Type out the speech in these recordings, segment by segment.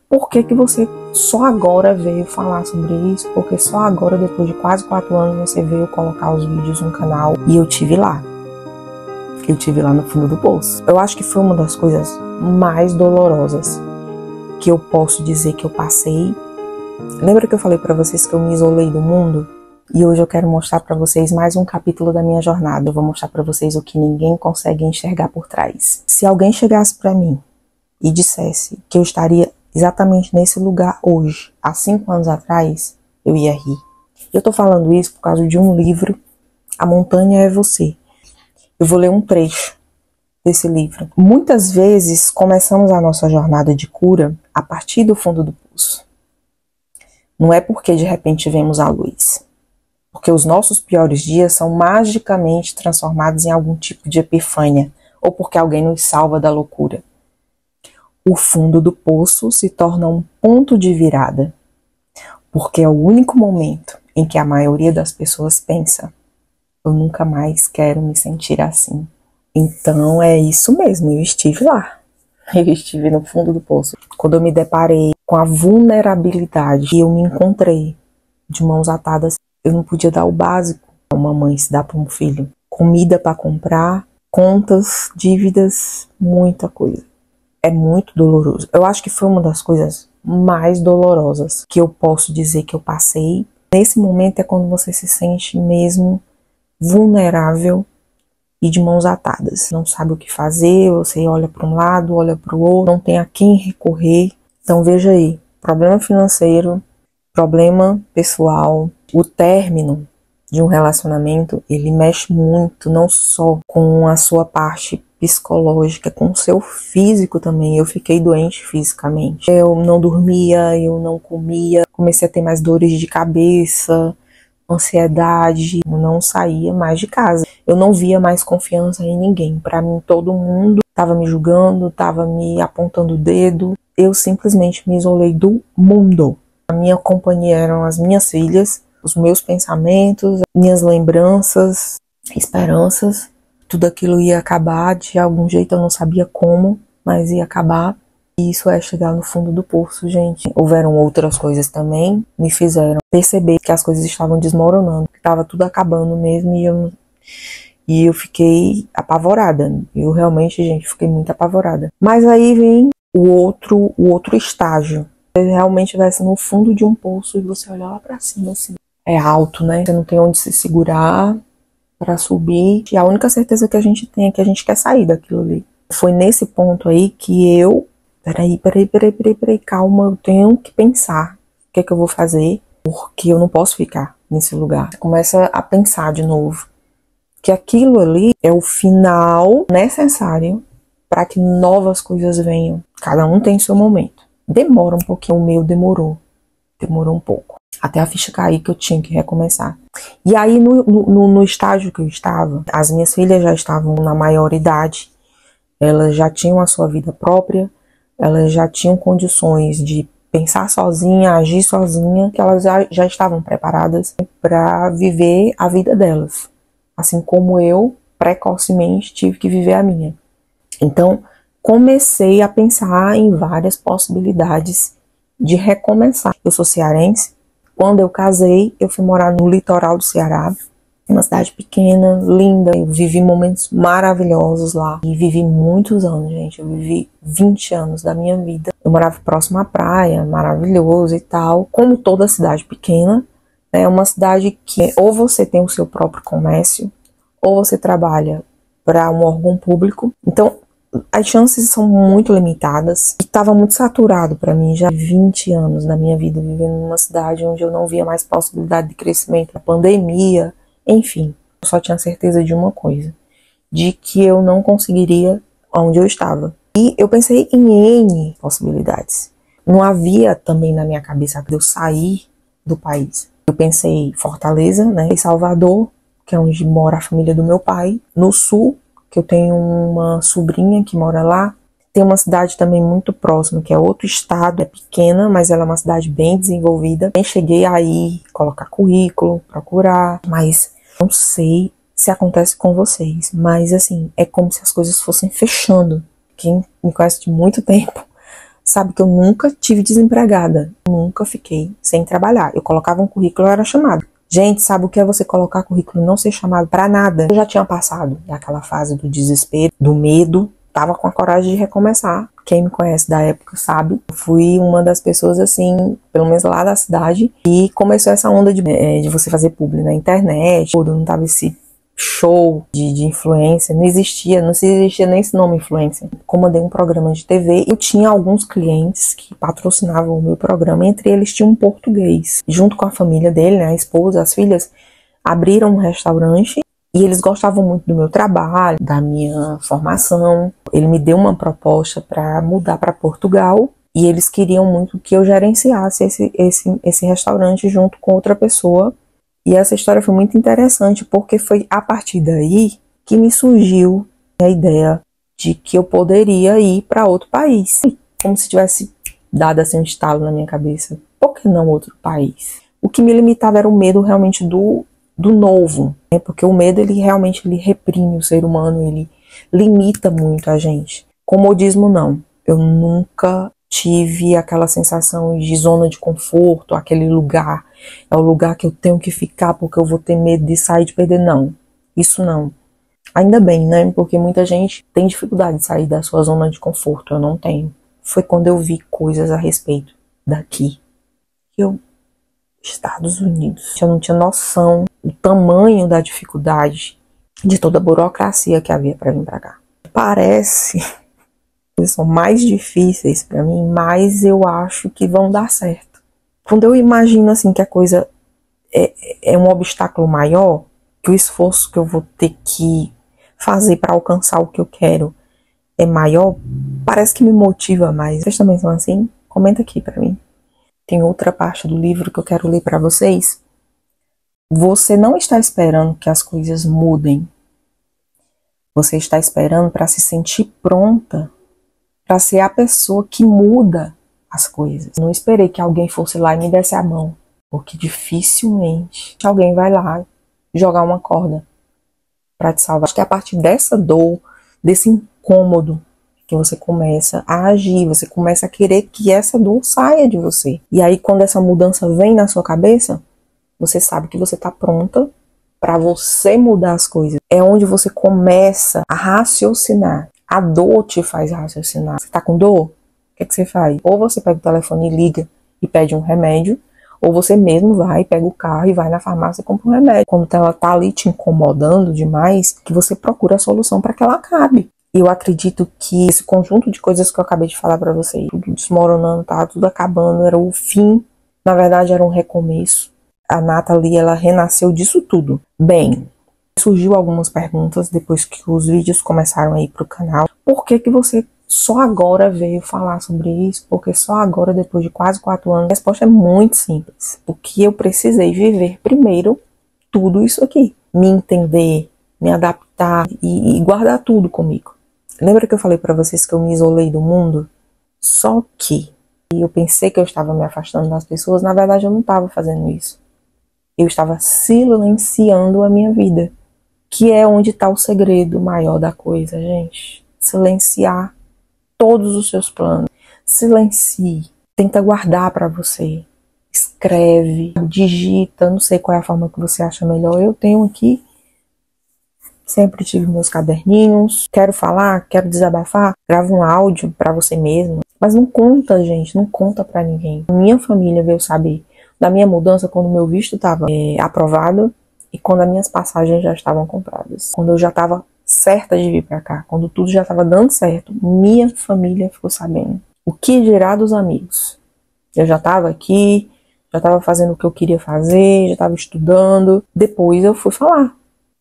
por que que você só agora veio falar sobre isso? Porque só agora, depois de quase 4 anos, você veio colocar os vídeos no canal. E eu tive lá. Eu tive lá no fundo do poço. Eu acho que foi uma das coisas mais dolorosas que eu posso dizer que eu passei. Lembra que eu falei pra vocês que eu me isolei do mundo? E hoje eu quero mostrar pra vocês mais um capítulo da minha jornada. Eu vou mostrar pra vocês o que ninguém consegue enxergar por trás. Se alguém chegasse pra mim e dissesse que eu estaria exatamente nesse lugar hoje, há 5 anos atrás, eu ia rir. Eu tô falando isso por causa de um livro, A Montanha é Você. Eu vou ler um trecho desse livro. Muitas vezes começamos a nossa jornada de cura a partir do fundo do poço. Não é porque de repente vemos a luz. Porque os nossos piores dias são magicamente transformados em algum tipo de epifânia, ou porque alguém nos salva da loucura. O fundo do poço se torna um ponto de virada, porque é o único momento em que a maioria das pessoas pensa: eu nunca mais quero me sentir assim. Então é isso mesmo, eu estive lá. Eu estive no fundo do poço. Quando eu me deparei com a vulnerabilidade e eu me encontrei de mãos atadas, eu não podia dar o básico a uma mãe se dá para um filho. Comida para comprar, contas, dívidas, muita coisa. É muito doloroso. Eu acho que foi uma das coisas mais dolorosas que eu posso dizer que eu passei. Nesse momento é quando você se sente mesmo vulnerável e de mãos atadas. Não sabe o que fazer, você olha para um lado, olha para o outro, não tem a quem recorrer. Então veja aí, problema financeiro, problema pessoal, o término de um relacionamento, ele mexe muito, não só com a sua parte psicológica, com o seu físico também. Eu fiquei doente fisicamente. Eu não dormia, eu não comia, comecei a ter mais dores de cabeça, ansiedade, eu não saía mais de casa. Eu não via mais confiança em ninguém. Para mim, todo mundo estava me julgando, estava me apontando o dedo. Eu simplesmente me isolei do mundo. A minha companhia eram as minhas filhas, os meus pensamentos, minhas lembranças, esperanças. Tudo aquilo ia acabar de algum jeito, eu não sabia como, mas ia acabar. E isso é chegar no fundo do poço, gente. Houveram outras coisas também, me fizeram perceber que as coisas estavam desmoronando, que estava tudo acabando mesmo, e eu fiquei apavorada. Eu realmente, gente, fiquei muito apavorada. Mas aí vem o outro estágio. Se realmente estivesse no fundo de um poço e você olhar lá pra cima, assim, é alto, né? Você não tem onde se segurar para subir. E a única certeza que a gente tem é que a gente quer sair daquilo ali. Foi nesse ponto aí que eu... Peraí, calma, eu tenho que pensar o que é que eu vou fazer, porque eu não posso ficar nesse lugar. Você começa a pensar de novo que aquilo ali é o final necessário para que novas coisas venham. Cada um tem seu momento. Demora um pouquinho, o meu demorou um pouco. Até a ficha cair que eu tinha que recomeçar. E aí no estágio que eu estava, as minhas filhas já estavam na maioridade, elas já tinham a sua vida própria, elas já tinham condições de pensar sozinha, agir sozinha, que elas já estavam preparadas para viver a vida delas. Assim como eu, precocemente, tive que viver a minha. Então, comecei a pensar em várias possibilidades de recomeçar. Eu sou cearense. Quando eu casei, eu fui morar no litoral do Ceará, uma cidade pequena, linda. Eu vivi momentos maravilhosos lá. E vivi muitos anos, gente. Eu vivi 20 anos da minha vida. Eu morava próximo à praia, maravilhoso e tal. Como toda cidade pequena, é uma cidade que ou você tem o seu próprio comércio, ou você trabalha para um órgão público. Então, as chances são muito limitadas. E estava muito saturado para mim, já 20 anos da minha vida, vivendo numa cidade onde eu não via mais possibilidade de crescimento. A pandemia... Enfim, eu só tinha certeza de uma coisa, de que eu não conseguiria onde eu estava. E eu pensei em N possibilidades. Não havia também na minha cabeça de eu sair do país. Eu pensei em Fortaleza, né, em Salvador, que é onde mora a família do meu pai. No sul, que eu tenho uma sobrinha que mora lá. Tem uma cidade também muito próxima, que é outro estado, é pequena, mas ela é uma cidade bem desenvolvida. Nem cheguei a ir colocar currículo, procurar, mas... Não sei se acontece com vocês, mas assim, é como se as coisas fossem fechando. Quem me conhece de muito tempo Sabe que eu nunca tive desempregada, nunca fiquei sem trabalhar. Eu colocava um currículo e era chamado. Gente, sabe o que é você colocar currículo e não ser chamado pra nada? Eu já tinha passado daquela fase do desespero, do medo, tava com a coragem de recomeçar. Quem me conhece da época sabe, eu fui uma das pessoas assim, pelo menos lá da cidade, e começou essa onda de você fazer publi na internet, não tava esse show de influência, não existia nem esse nome influência. Comandei um programa de TV, eu tinha alguns clientes que patrocinavam o meu programa, entre eles tinha um português. Junto com a família dele, né, a esposa, as filhas, abriram um restaurante e eles gostavam muito do meu trabalho, da minha formação. Ele me deu uma proposta para mudar para Portugal e eles queriam muito que eu gerenciasse esse restaurante junto com outra pessoa. E essa história foi muito interessante, porque foi a partir daí que me surgiu a ideia de que eu poderia ir para outro país. Como se tivesse dado assim um estalo na minha cabeça. Por que não outro país? O que me limitava era o medo realmente do novo, né? Porque o medo, ele realmente reprime o ser humano, ele limita muito a gente. Comodismo não. Eu nunca tive aquela sensação de zona de conforto, aquele lugar, é o lugar que eu tenho que ficar porque eu vou ter medo de sair, de perder. Não, isso não. Ainda bem, né? Porque muita gente tem dificuldade de sair da sua zona de conforto, eu não tenho. Foi quando eu vi coisas a respeito daqui. Estados Unidos. Eu não tinha noção do tamanho da dificuldade, de toda a burocracia que havia para vir para cá. Parece são mais difíceis para mim, mas eu acho que vão dar certo. Quando eu imagino assim que a coisa é um obstáculo maior, que o esforço que eu vou ter que fazer para alcançar o que eu quero é maior, parece que me motiva mais. Vocês também são assim? Comenta aqui para mim. Tem outra parte do livro que eu quero ler para vocês. Você não está esperando que as coisas mudem. Você está esperando para se sentir pronta para ser a pessoa que muda as coisas. Não esperei que alguém fosse lá e me desse a mão, porque dificilmente alguém vai lá jogar uma corda para te salvar. Acho que é a partir dessa dor, desse incômodo, que você começa a agir, você começa a querer que essa dor saia de você. E aí, quando essa mudança vem na sua cabeça, você sabe que você está pronta para você mudar as coisas. É onde você começa a raciocinar. A dor te faz raciocinar. Você tá com dor? O que é que você faz? Ou você pega o telefone e liga e pede um remédio, ou você mesmo vai, pega o carro e vai na farmácia e compra um remédio. Quando ela tá ali te incomodando demais, que você procura a solução para que ela acabe. Eu acredito que esse conjunto de coisas que eu acabei de falar para vocês, tudo desmoronando, tá tudo acabando, era o fim. Na verdade, era um recomeço. A Nathalie, ela renasceu disso tudo. Bem, surgiu algumas perguntas depois que os vídeos começaram a ir pro canal. Por que que você só agora veio falar sobre isso? Porque só agora, depois de quase 4 anos? A resposta é muito simples. Porque eu precisei viver primeiro tudo isso aqui. Me entender, me adaptar e guardar tudo comigo. Lembra que eu falei pra vocês que eu me isolei do mundo? Só que eu pensei que eu estava me afastando das pessoas. Na verdade, eu não estava fazendo isso. Eu estava silenciando a minha vida. Que é onde está o segredo maior da coisa, gente. Silenciar todos os seus planos. Silencie. Tenta guardar para você. Escreve, digita, não sei qual é a forma que você acha melhor. Eu tenho aqui, sempre tive meus caderninhos. Quero falar, quero desabafar, grava um áudio para você mesmo. Mas não conta, gente, não conta para ninguém. Minha família veio saber da minha mudança quando meu visto estava aprovado. E quando as minhas passagens já estavam compradas. Quando eu já estava certa de vir para cá. Quando tudo já estava dando certo. Minha família ficou sabendo. O que dirá dos amigos? Eu já estava aqui. Já estava fazendo o que eu queria fazer. Já estava estudando. Depois eu fui falar.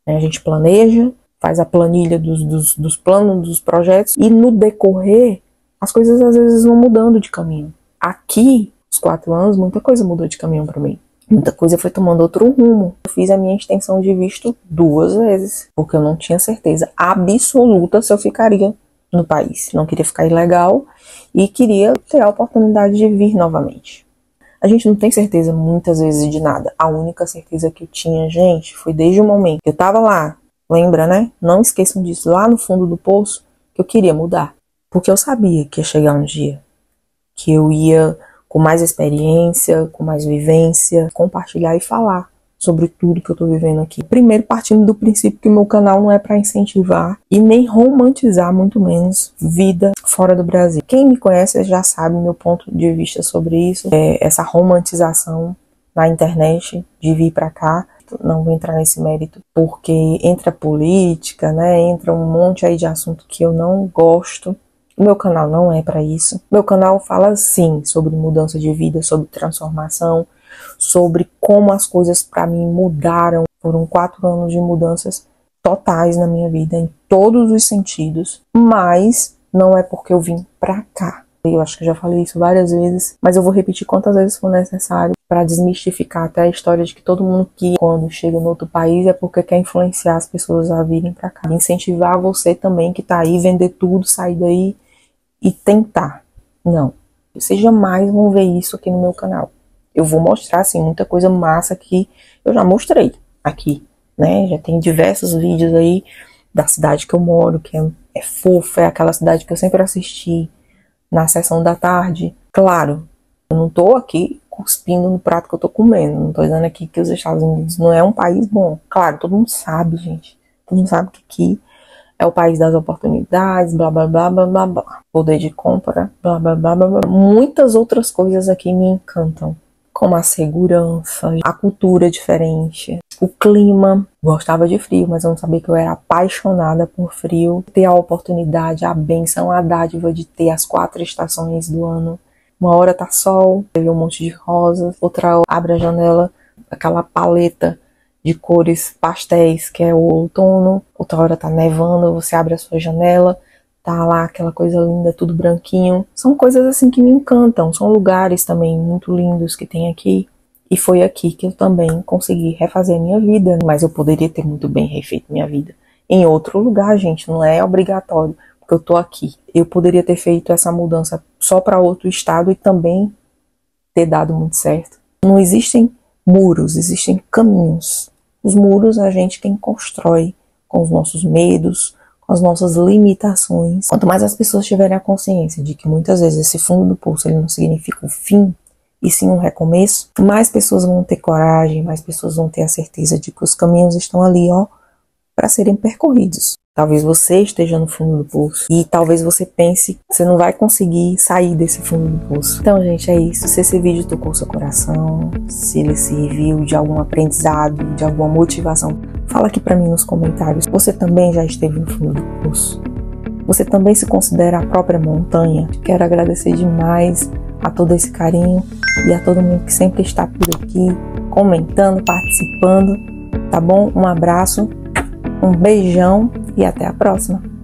A gente planeja. Faz a planilha dos planos, dos projetos. E no decorrer, as coisas às vezes vão mudando de caminho. Aqui, os 4 anos, muita coisa mudou de caminho para mim. Muita coisa foi tomando outro rumo. Eu fiz a minha extensão de visto 2 vezes, porque eu não tinha certeza absoluta se eu ficaria no país. Não queria ficar ilegal e queria ter a oportunidade de vir novamente. A gente não tem certeza muitas vezes de nada. A única certeza que eu tinha, gente, foi desde o momento que eu tava lá. Lembra, né? Não esqueçam disso. Lá no fundo do poço, que eu queria mudar. Porque eu sabia que ia chegar um dia que eu ia com mais experiência, com mais vivência, compartilhar e falar sobre tudo que eu tô vivendo aqui. Primeiro, partindo do princípio que o meu canal não é para incentivar e nem romantizar, muito menos, vida fora do Brasil. Quem me conhece já sabe meu ponto de vista sobre isso, essa romantização na internet de vir para cá. Não vou entrar nesse mérito, porque entra política, né? Entra um monte aí de assunto que eu não gosto. O meu canal não é para isso. Meu canal fala sim sobre mudança de vida, sobre transformação, sobre como as coisas para mim mudaram. Foram 4 anos de mudanças totais na minha vida, em todos os sentidos. Mas não é porque eu vim pra cá. Eu acho que já falei isso várias vezes, mas eu vou repetir quantas vezes for necessário para desmistificar até a história de que todo mundo que quando chega no outro país é porque quer influenciar as pessoas a virem pra cá. Incentivar você também que tá aí, vender tudo, sair daí e tentar. Não. Vocês jamais vão ver isso aqui no meu canal. Eu vou mostrar, assim, muita coisa massa que eu já mostrei aqui, né? Já tem diversos vídeos aí da cidade que eu moro, que é fofa, é aquela cidade que eu sempre assisti na sessão da tarde. Claro, eu não tô aqui cuspindo no prato que eu tô comendo. Não tô dizendo aqui que os Estados Unidos não é um país bom. Claro, todo mundo sabe, gente. Todo mundo sabe que aqui é o país das oportunidades, blá, blá, blá, blá, blá, blá. Poder de compra, blá, blá, blá, blá, blá. Muitas outras coisas aqui me encantam, como a segurança, a cultura diferente, o clima. Gostava de frio, mas eu não sabia que eu era apaixonada por frio. Ter a oportunidade, a bênção, a dádiva de ter as 4 estações do ano. Uma hora tá sol, vê um monte de rosas, outra hora abre a janela, aquela paleta de cores pastéis que é o outono, outra hora tá nevando, você abre a sua janela, tá lá aquela coisa linda, tudo branquinho. São coisas assim que me encantam, são lugares também muito lindos que tem aqui. E foi aqui que eu também consegui refazer minha vida, mas eu poderia ter muito bem refeito minha vida em outro lugar, gente, não é obrigatório, porque eu tô aqui. Eu poderia ter feito essa mudança só para outro estado e também ter dado muito certo. Não existem muros, existem caminhos. Os muros a gente quem constrói com os nossos medos, com as nossas limitações. Quanto mais as pessoas tiverem a consciência de que muitas vezes esse fundo do poço ele não significa o fim, e sim um recomeço, mais pessoas vão ter coragem, mais pessoas vão ter a certeza de que os caminhos estão ali, ó, para serem percorridos. Talvez você esteja no fundo do poço e talvez você pense que você não vai conseguir sair desse fundo do poço. Então, gente, é isso. Se esse vídeo tocou seu coração, se ele serviu de algum aprendizado, de alguma motivação, fala aqui para mim nos comentários. Você também já esteve no fundo do poço? Você também se considera a própria montanha? Quero agradecer demais a todo esse carinho e a todo mundo que sempre está por aqui, comentando, participando, tá bom? Um abraço, um beijão e até a próxima!